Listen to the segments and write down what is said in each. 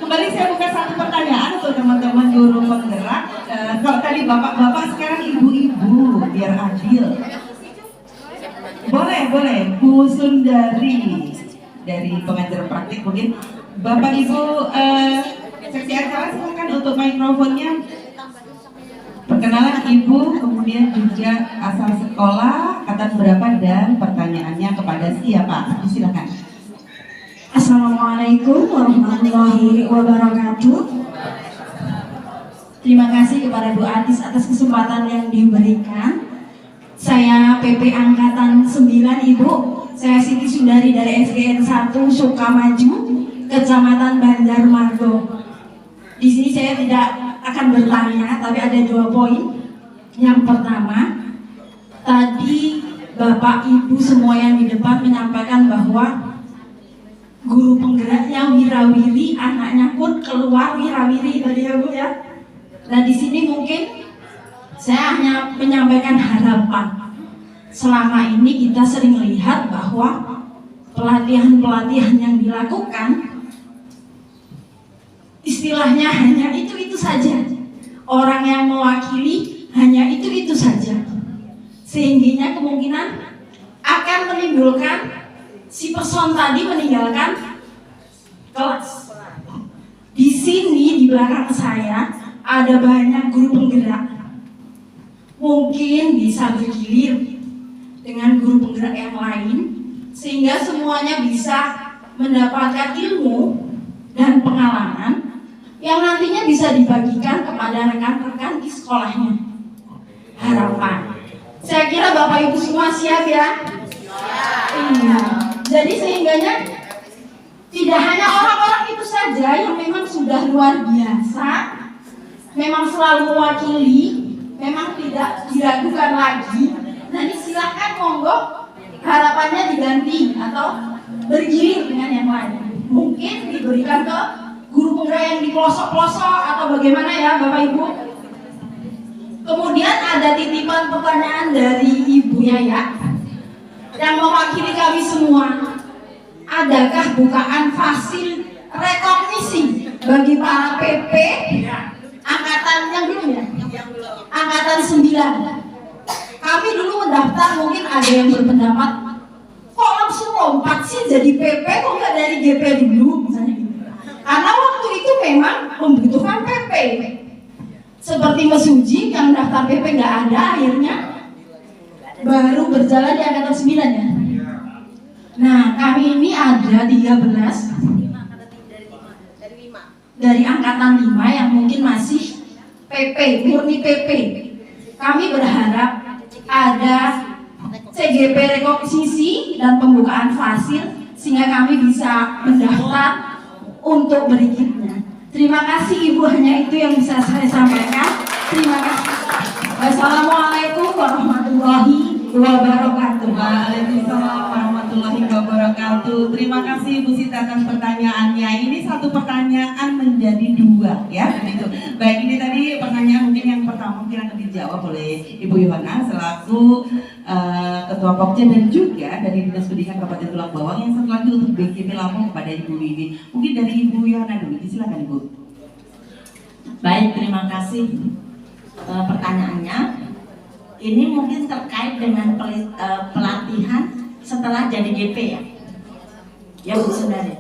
kembali saya buka satu pertanyaan untuk teman-teman guru penggerak. Kalau tadi bapak-bapak, sekarang ibu-ibu, biar adil. Boleh, Bu Sundari dari pengajar praktik mungkin. Bapak Ibu seksi acara silakan untuk mikrofonnya. Perkenalan Ibu, kemudian juga asal sekolah, angkatan berapa dan pertanyaannya kepada siapa? Silakan. Assalamualaikum warahmatullahi wabarakatuh. Terima kasih kepada Bu Atis atas kesempatan yang diberikan. Saya PP Angkatan 9 Ibu. Saya Siti Sundari dari SDN 1 Sukamaju, Kecamatan Banjarmargo. Di sini saya tidak akan bertanya, tapi ada 2 poin. Yang pertama, tadi Bapak Ibu semua yang di depan menyampaikan bahwa guru penggeraknya wirawiri, anaknya pun keluar wirawiri tadi ya Bu ya. Nah di sini mungkin saya hanya menyampaikan harapan. Selama ini kita sering lihat bahwa pelatihan-pelatihan yang dilakukan istilahnya hanya itu saja. Orang yang mewakili hanya itu saja. Sehingga kemungkinan akan menimbulkan si person tadi meninggalkan kelas. Di sini di belakang saya ada banyak guru penggerak. Mungkin bisa bergilir dengan guru penggerak yang lain sehingga semuanya bisa mendapatkan ilmu dan pengalaman yang nantinya bisa dibagikan kepada rekan-rekan di sekolahnya. Harapan. Saya kira Bapak Ibu semua siap ya? Iya. Jadi sehingganya tidak hanya orang-orang itu saja yang memang sudah luar biasa, memang selalu mewakili, memang tidak diragukan lagi. Nanti silakan monggo harapannya diganti atau bergilir dengan yang lain. Mungkin diberikan ke guru penggerak yang di pelosok-pelosok atau bagaimana ya Bapak Ibu. Kemudian ada titipan pertanyaan dari Ibu Yaya yang mewakili kami semua. Adakah bukaan fasil rekognisi bagi para PP angkatan yang belum ya? Angkatan 9. Kami dulu mendaftar, mungkin ada yang berpendapat kok langsung lompat sih jadi PP, kok nggak dari GP dulu misalnya gitu. Karena waktu itu memang membutuhkan PP. Seperti Mas Uji yang daftar PP nggak ada, akhirnya baru berjalan di angkatan 9 ya. Nah kami ini ada 13 dari angkatan 5 yang mungkin masih PP, murni PP. Kami berharap ada CGP rekognisi dan pembukaan fasil sehingga kami bisa mendaftar untuk berikutnya. Terima kasih Ibu, hanya itu yang bisa saya sampaikan. Terima kasih. Wassalamualaikum warahmatullahi wabarakatuh. Waalaikumsalam warahmatullahi wabarakatuh. Terima kasih Bu Sita atas pertanyaannya. Ini satu pertanyaan menjadi 2 ya. Begitu. Baik, ini tadi pertanyaan mungkin yang pertama mungkin akan dijawab oleh Ibu Yohana selaku Ketua Pokja dan juga dari Dinas Pendidikan Kabupaten Tulang Bawang. Yang satu lagi untuk BKP Lampung kepada Ibu Wiwi. Mungkin dari Ibu Yohana dulu. Silakan Ibu. Baik, terima kasih pertanyaannya. Ini mungkin terkait dengan pelatihan setelah jadi GP ya. Ya Bu Sundari.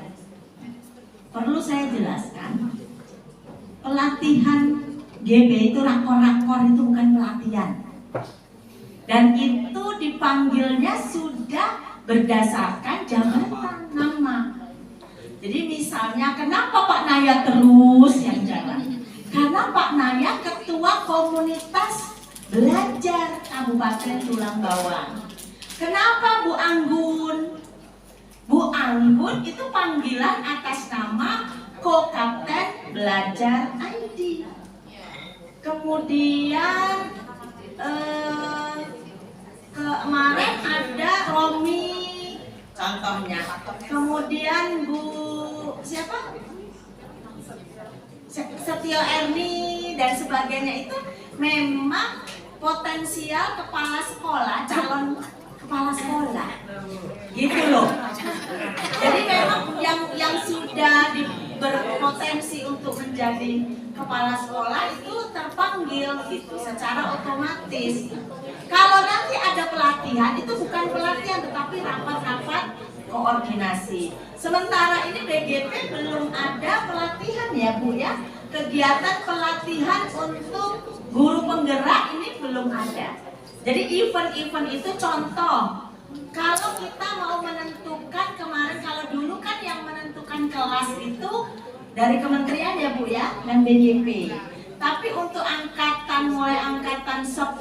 Perlu saya jelaskan, pelatihan GP itu rakor-rakor itu bukan pelatihan. Dan itu dipanggilnya sudah berdasarkan jabatan nama. Jadi misalnya kenapa Pak Naya terus yang jalan? Karena Pak Naya ketua komunitas belajar Kabupaten Tulang Bawang. Kenapa Bu Anggun? Bu Anggun itu panggilan atas nama Ko-Kapten Belajar ID. Kemudian kemarin ada Romi contohnya. Kemudian Bu siapa? Setio Erni dan sebagainya itu memang potensial kepala sekolah, calon kepala sekolah gitu loh. Jadi memang yang sudah berpotensi untuk menjadi kepala sekolah itu terpanggil gitu secara otomatis. Kalau nanti ada pelatihan itu bukan pelatihan tetapi rapat-rapat koordinasi. Sementara ini BGP belum ada pelatihan ya Bu ya. Kegiatan pelatihan untuk guru penggerak ini belum ada. Jadi event-event itu contoh. Kalau kita mau menentukan kemarin, kalau dulu kan yang menentukan kelas itu dari kementerian ya Bu ya dan BGP. Tapi untuk angkatan mulai angkatan 10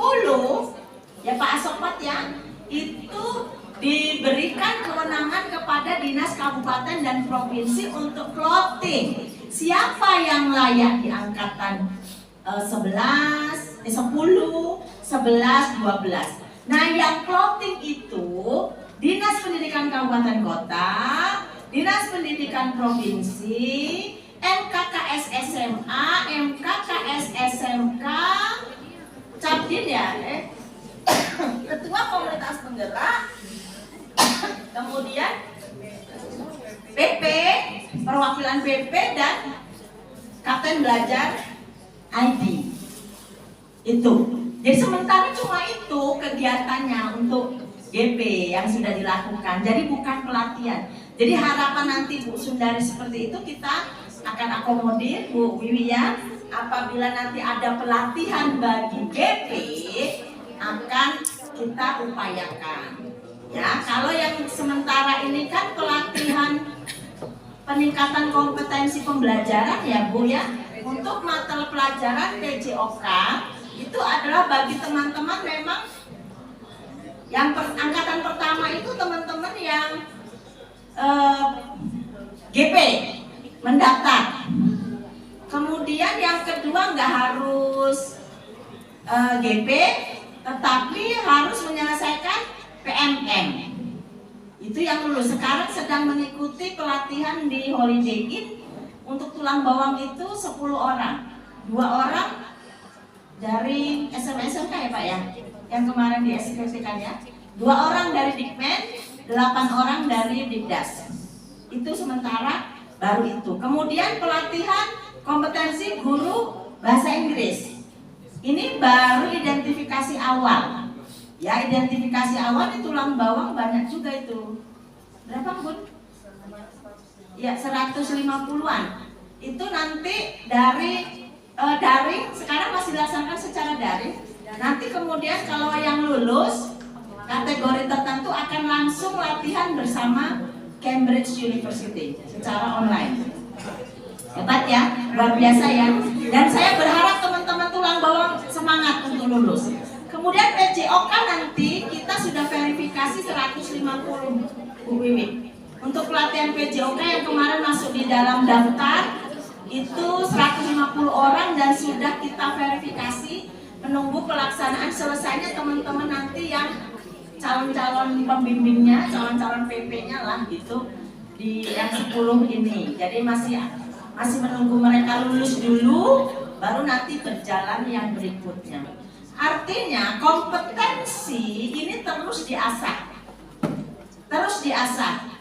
ya Pak Asopat ya, itu diberikan kewenangan kepada dinas kabupaten dan provinsi untuk plotting siapa yang layak di angkatan 10, 11, 12. Nah yang plotting itu dinas pendidikan kabupaten kota, dinas pendidikan provinsi, MKKS SMA, MKKS SMK, Capdin ya, ketua komunitas penggerak, kemudian PP, perwakilan PP dan kapten belajar ID. Itu. Jadi sementara cuma itu kegiatannya untuk GP yang sudah dilakukan. Jadi bukan pelatihan. Jadi harapan nanti Bu Sundari seperti itu kita akan akomodir Bu Wiwi ya. Apabila nanti ada pelatihan bagi GP akan kita upayakan. Ya, kalau yang sementara ini kan pelatihan peningkatan kompetensi pembelajaran ya Bu ya. Untuk mata pelajaran PJOK itu adalah bagi teman-teman memang yang angkatan pertama itu teman-teman yang GP mendaftar. Kemudian yang kedua nggak harus GP, tetapi harus menyelesaikan PMM. Itu yang lulus. Sekarang sedang mengikuti pelatihan di Holiday Inn. Untuk tulang bawang itu 10 orang. 2 orang dari SMK ya Pak ya, yang kemarin di SKT kan ya. 2 orang dari Dikmen, 8 orang dari Dikdas. Itu sementara baru itu. Kemudian pelatihan kompetensi guru bahasa Inggris. Ini baru identifikasi awal. Ya, identifikasi awal di tulang bawang banyak juga itu. Berapa Bun? Ya, 150-an. Itu nanti dari daring, sekarang masih dilaksanakan secara daring. Nanti kemudian kalau yang lulus kategori tertentu akan langsung latihan bersama Cambridge University secara online. Hebat ya, luar biasa ya. Dan saya berharap teman-teman tulang bawang semangat untuk lulus. Kemudian PJOK nanti kita sudah verifikasi 150 Bu Wiwi. Untuk pelatihan PJOK yang kemarin masuk di dalam daftar itu 150 orang dan sudah kita verifikasi, menunggu pelaksanaan selesainya teman-teman nanti yang calon-calon pembimbingnya, calon-calon PP-nya lah gitu di yang 10 ini. Jadi masih menunggu mereka lulus dulu, baru nanti berjalan yang berikutnya. Artinya kompetensi ini terus diasah.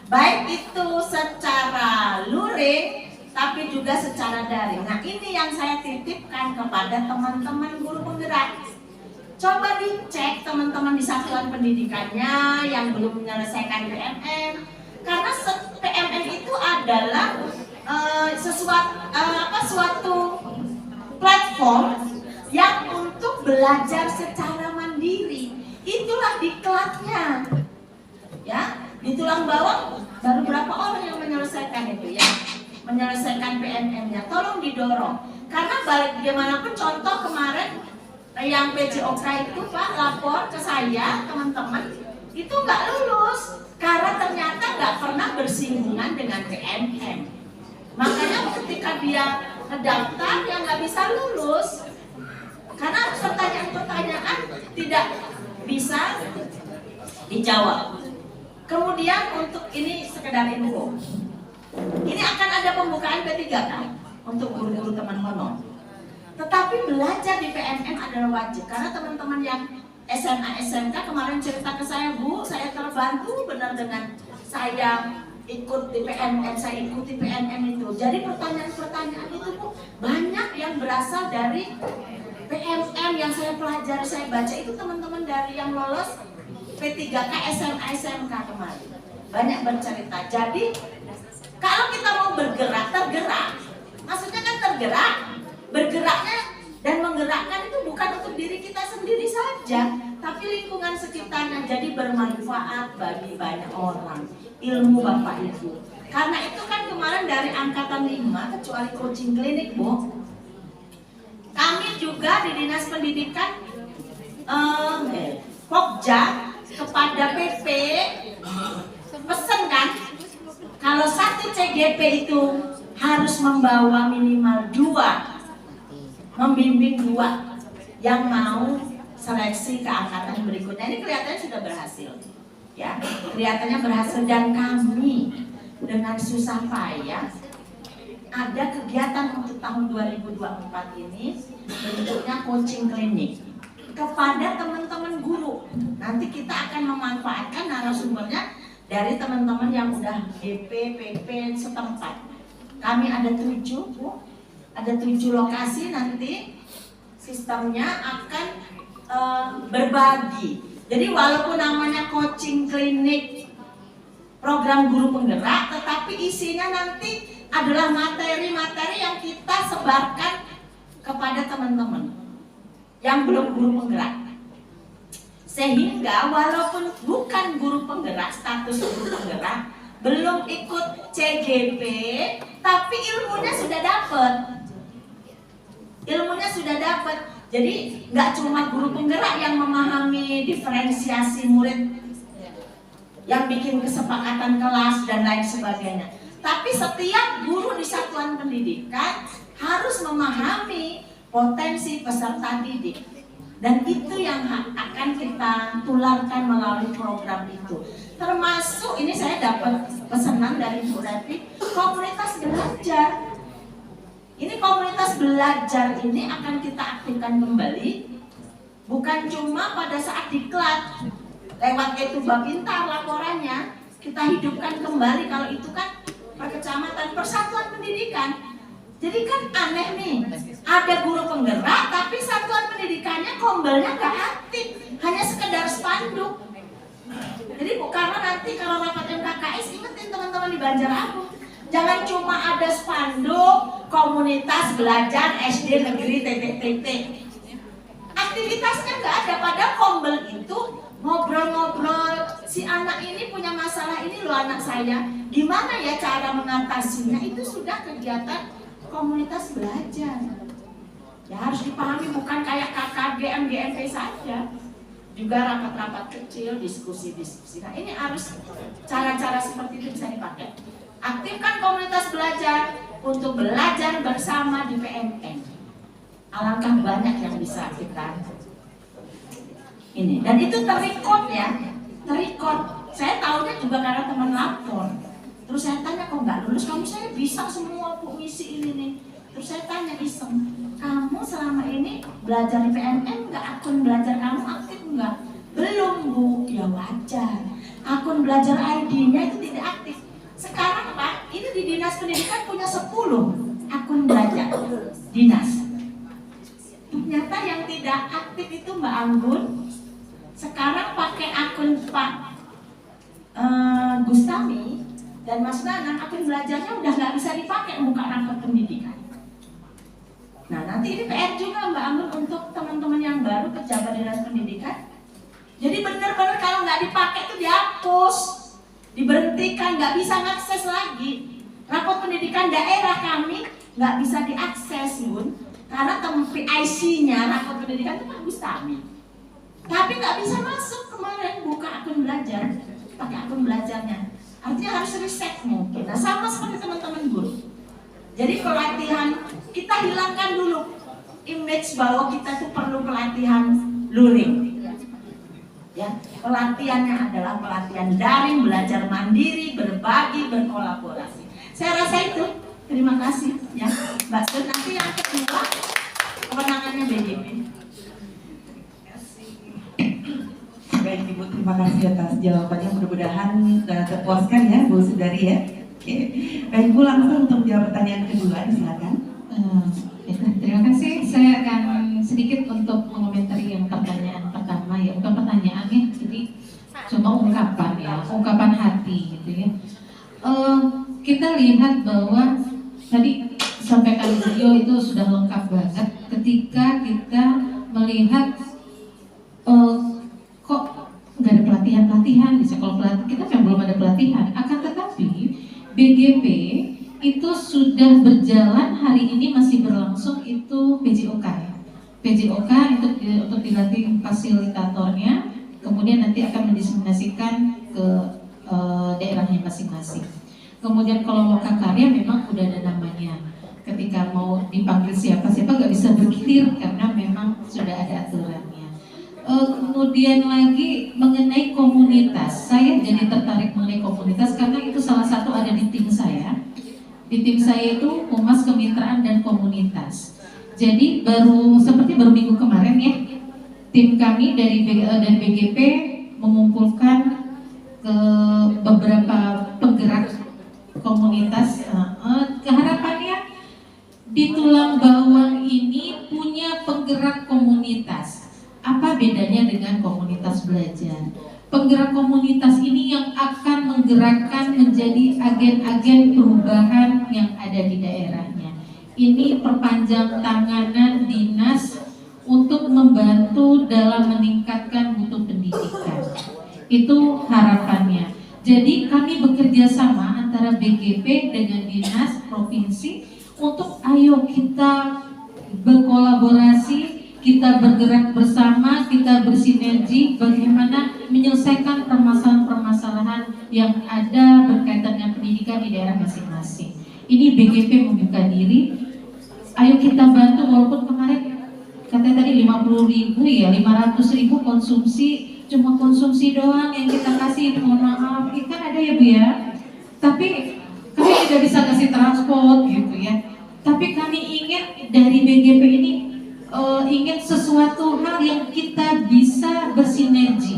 Baik itu secara luring tapi juga secara daring. Nah ini yang saya titipkan kepada teman-teman guru penggerak. Coba dicek teman-teman di satuan pendidikannya yang belum menyelesaikan PMM. Karena PMM itu adalah suatu platform yang untuk belajar secara mandiri. Itulah diklatnya. Ya, di tulang bawang baru berapa orang yang menyelesaikan itu ya, menyelesaikan PMM-nya. Tolong didorong, karena bagaimanapun contoh kemarin yang PJOK itu Pak lapor ke saya teman-teman itu nggak lulus karena ternyata nggak pernah bersinggungan dengan PMM. Makanya ketika dia ngedaftar ya nggak bisa lulus karena pertanyaan-pertanyaan tidak bisa dijawab. Kemudian untuk ini sekedar info, ini akan ada pembukaan P3 kan untuk guru-guru teman honor. Tetapi belajar di PMM adalah wajib karena teman-teman yang SMA SMK kemarin cerita ke saya, Bu, saya terbantu benar dengan saya ikut di PNM, saya ikuti PNM itu. Jadi pertanyaan-pertanyaan itu Bu, banyak yang berasal dari PNM yang saya pelajari, saya baca itu teman-teman dari yang lolos P3K, SMA, SMK kemarin. Banyak bercerita. Jadi kalau kita mau bergerak, tergerak, maksudnya kan tergerak, bergeraknya dan menggerakkan itu bukan untuk diri kita sendiri saja, tapi lingkungan sekitarnya, jadi bermanfaat bagi banyak orang. Ilmu Bapak Ibu. Karena itu kan kemarin dari angkatan 5, kecuali coaching klinik Bu, kami juga di Dinas Pendidikan Pokja kepada PP pesen kan, kalau satu CGP itu harus membawa minimal 2, membimbing 2 yang mau seleksi ke angkatan berikutnya. Ini kelihatannya sudah berhasil, ya, kelihatannya berhasil. Dan kami dengan susah payah ada kegiatan untuk tahun 2024 ini bentuknya coaching klinik kepada teman-teman guru. Nanti kita akan memanfaatkan narasumbernya dari teman-teman yang udah GP, PP setempat. Kami ada 7 Bu, ada 7 lokasi. Nanti sistemnya akan berbagi. Jadi walaupun namanya coaching klinik program guru penggerak, tetapi isinya nanti adalah materi-materi yang kita sebarkan kepada teman-teman yang belum guru penggerak. Sehingga walaupun bukan guru penggerak, status guru penggerak, belum ikut CGP, tapi ilmunya sudah dapat. Ilmunya sudah dapat. Jadi nggak cuma guru penggerak yang memahami diferensiasi murid, yang bikin kesepakatan kelas dan lain sebagainya, tapi setiap guru di satuan pendidikan harus memahami potensi peserta didik. Dan itu yang akan kita tularkan melalui program itu. Termasuk ini saya dapat pesanan dari Bu Revi, komunitas belajar. Ini komunitas belajar ini akan kita aktifkan kembali, bukan cuma pada saat diklat lewat itu Bapintar laporannya, kita hidupkan kembali. Kalau itu kan per kecamatan, persatuan pendidikan. Jadi kan aneh nih, ada guru penggerak tapi satuan pendidikannya kombelnya nggak aktif, hanya sekedar spanduk. Jadi karena nanti kalau rapat MKKS, ingetin teman-teman di Banjaragung, jangan cuma ada spanduk komunitas belajar SD negeri titik-titik, aktivitasnya nggak ada. Pada kombel itu ngobrol-ngobrol, si anak ini punya masalah ini loh anak saya, gimana ya cara mengatasinya, itu sudah kegiatan komunitas belajar. Ya harus dipahami, bukan kayak KKGM, GMP saja, juga rapat-rapat kecil, diskusi-diskusi. Nah ini harus cara-cara seperti itu bisa dipakai. Aktifkan komunitas belajar untuk belajar bersama di PNM. Alangkah banyak yang bisa kita ini. Dan itu terrecord ya, terrecord. Saya tahunya juga karena teman lapor. Terus saya tanya, kok nggak lulus? Kamu, saya bisa semua Bu, misi ini nih. Terus saya tanya iseng, kamu selama ini belajar di PNM nggak? Akun belajar kamu aktif nggak? Belum Bu. Ya wajar, akun belajar ID-nya itu tidak aktif. Sekarang Pak, ini di Dinas Pendidikan punya 10 akun belajar dinas. Ternyata yang tidak aktif itu Mbak Anggun sekarang pakai akun Pak Gustami dan Mas Nanang, akun belajarnya udah nggak bisa dipakai buka rapat pendidikan. Nah nanti ini PR juga Mbak Anggun untuk teman-teman yang baru pejabat Dinas Pendidikan. Jadi benar-benar kalau nggak dipakai itu dihapus, diberhentikan, nggak bisa ngakses lagi. Rapot pendidikan daerah kami nggak bisa diakses Bun, karena PIC-nya rapot pendidikan itu Pak Gustami. Tapi nggak bisa masuk kemarin buka akun belajar, pakai akun belajarnya. Artinya harus reset mungkin. Nah sama seperti teman-teman guru. Jadi pelatihan, kita hilangkan dulu image bahwa kita tuh perlu pelatihan luring. Ya, pelatihannya adalah pelatihan daring, belajar mandiri, berbagi, berkolaborasi. Saya rasa itu. Terima kasih ya Mbak Sun. Nanti yang kedua kewenangannya BDP. Baik Ibu, terima terima kasih atas jawabannya, mudah-mudahan terpuaskan ya Bu Sundari ya. Oke, baik Bu, langsung untuk menjawab pertanyaan kedua, silakan. Terima kasih. Saya akan sedikit untuk mengomentari yang pertanyaan pertama ya, bukan pertanyaan ya, jadi cuma ungkapan ya, ungkapan hati gitu ya. Kita lihat bahwa tadi sampaikan beliau itu sudah lengkap banget ketika kita melihat kok nggak ada pelatihan di sekolah kita kan belum ada pelatihan. Akan tetapi BGP itu sudah berjalan, hari ini masih berlangsung itu PJOK ya. PJOK untuk dilatih fasilitatornya, kemudian nanti akan mendiseminasikan ke daerahnya masing-masing. Kemudian kalau loka karya memang udah ada namanya. Ketika mau dipanggil siapa-siapa nggak bisa bergilir karena memang sudah ada aturannya. Kemudian lagi mengenai komunitas, saya jadi tertarik mengenai komunitas karena itu salah satu ada di tim saya. Di tim saya itu Humas Kemitraan dan Komunitas. Jadi seperti baru minggu kemarin ya, tim kami dari BGP mengumpulkan ke beberapa penggerak komunitas. Harapannya di Tulang Bawang ini punya penggerak komunitas. Apa bedanya dengan komunitas belajar? Penggerak komunitas ini yang akan menggerakkan menjadi agen-agen perubahan yang ada di daerahnya. Ini perpanjang tanganan dinas untuk membantu dalam meningkatkan mutu pendidikan. Itu harapannya. Jadi kami bekerja sama antara BGP dengan dinas provinsi untuk ayo kita berkolaborasi, kita bergerak bersama, kita bersinergi bagaimana menyelesaikan permasalahan-permasalahan yang ada berkaitan dengan pendidikan di daerah masing-masing. Ini BGP membuka diri, ayo kita bantu walaupun kemarin katanya tadi 50.000 ya, 500.000 konsumsi, cuma konsumsi doang yang kita kasih, mohon maaf, kan ada ya Bu ya. Tapi kami tidak bisa kasih transport gitu ya. Tapi kami ingin dari BGP ini ingin sesuatu hal yang kita bisa bersinergi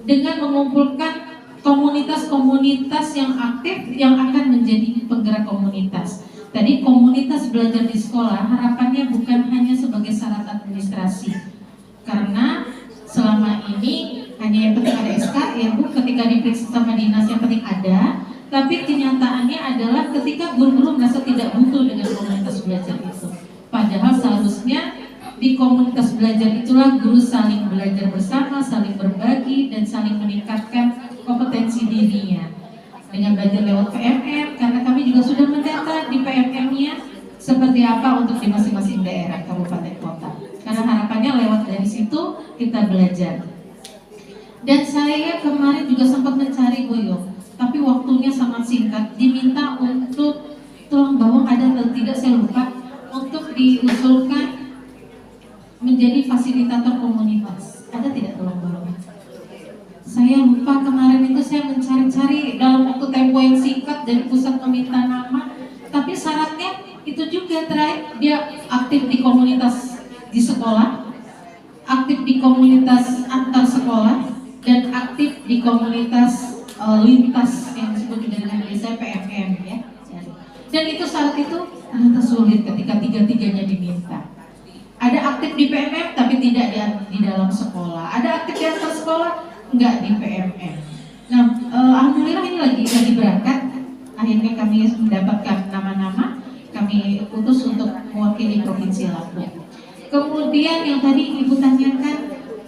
dengan mengumpulkan komunitas-komunitas yang aktif yang akan menjadi penggerak komunitas. Tadi komunitas belajar di sekolah harapannya bukan hanya sebagai syarat administrasi, karena selama ini hanya yang penting ada SK ya Bu, ketika diperiksa sama dinas yang penting ada. Tapi kenyataannya adalah ketika guru-guru merasa tidak butuh dengan komunitas belajar itu. Padahal seharusnya di komunitas belajar itulah guru saling belajar bersama, saling berbagi, dan saling meningkatkan kompetensi dirinya. Dengan belajar lewat PMM, karena kami juga sudah mendata di PMM-nya seperti apa untuk di masing-masing daerah, kabupaten kota. Karena harapannya lewat dari situ kita belajar. Dan saya kemarin juga sempat mencari Boyo, tapi waktunya sangat singkat. Diminta untuk Tulang Bawang ada atau tidak saya lupa, untuk diusulkan menjadi fasilitator komunitas. Ada tidak Tulang Bawang? Saya lupa kemarin itu saya mencari-cari dalam waktu tempo yang singkat dari pusat meminta nama. Tapi syaratnya itu juga terakhir dia aktif di komunitas di sekolah, aktif di komunitas antar sekolah, dan aktif di komunitas lintas yang disebut dengan biasa PMM ya. Dan itu syarat itu ternyata sulit ketika tiga-tiganya diminta. Ada aktif di PMM tapi tidak di dalam sekolah. Ada aktif di antar sekolah, enggak di PMM. Nah, alhamdulillah ini lagi berangkat. Akhirnya kami mendapatkan nama-nama, kami utus untuk mewakili Provinsi Lampung. Kemudian yang tadi Ibu tanyakan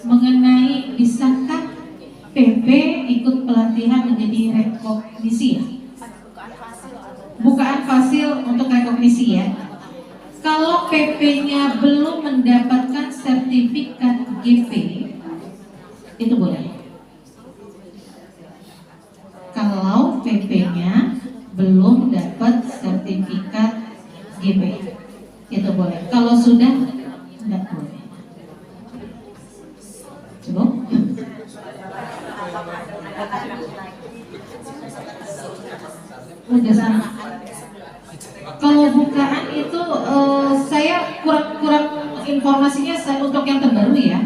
mengenai bisakah PP ikut pelatihan menjadi rekognisi ya? Bukaan fasil untuk rekognisi ya. Kalau PP-nya belum mendapatkan sertifikat GP, itu boleh. Kalau PP-nya belum dapat sertifikat GP, itu boleh. Kalau sudah, tidak boleh. Coba. Udah sama. Kalau bukaan itu saya kurang informasinya untuk yang terbaru ya.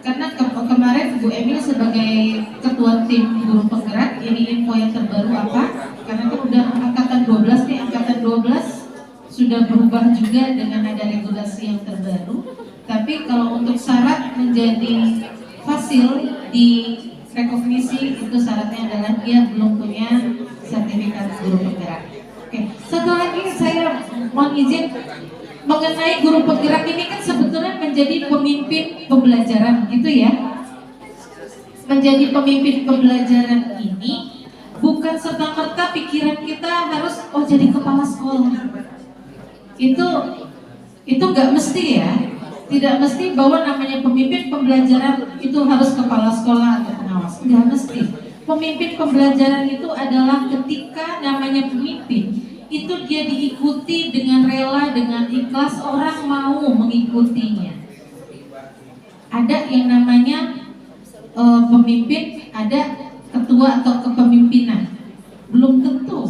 Karena karena kemarin Bu Emil sebagai ketua tim guru penggerak, ini info yang terbaru apa? Karena kan udah angkatan 12 nih, angkatan 12 sudah berubah juga dengan ada regulasi yang terbaru. Tapi kalau untuk syarat menjadi fasil di rekognisi itu syaratnya adalah dia belum punya sertifikat guru penggerak. Oke, satu lagi saya mohon izin mengenai guru penggerak ini kan sebetulnya menjadi pemimpin pembelajaran gitu ya. Menjadi pemimpin pembelajaran ini bukan serta-merta pikiran kita harus jadi kepala sekolah. Itu nggak mesti ya. Tidak mesti bahwa namanya pemimpin pembelajaran itu harus kepala sekolah atau pengawas. Nggak mesti. Pemimpin pembelajaran itu adalah ketika namanya pemimpin itu dia diikuti dengan rela, dengan ikhlas, orang mau mengikutinya. Ada yang namanya pemimpin, ada ketua atau kepemimpinan. Belum tentu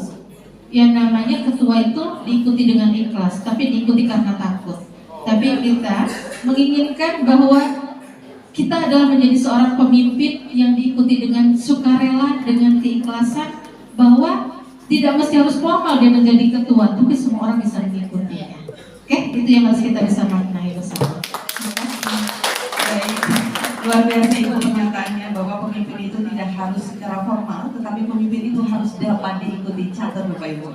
yang namanya ketua itu diikuti dengan ikhlas, tapi diikuti karena takut. Tapi kita menginginkan bahwa kita adalah menjadi seorang pemimpin yang diikuti dengan sukarela, dengan keikhlasan, bahwa tidak mesti harus formal dia menjadi ketua, tapi semua orang bisa mengikutinya. Oke, itu yang harus kita bisa maknai bersama. Baik, luar biasa itu pernyataannya bahwa pemimpin itu tidak harus secara formal, tetapi pemimpin itu harus dapat diikuti. Catat Bapak Ibu.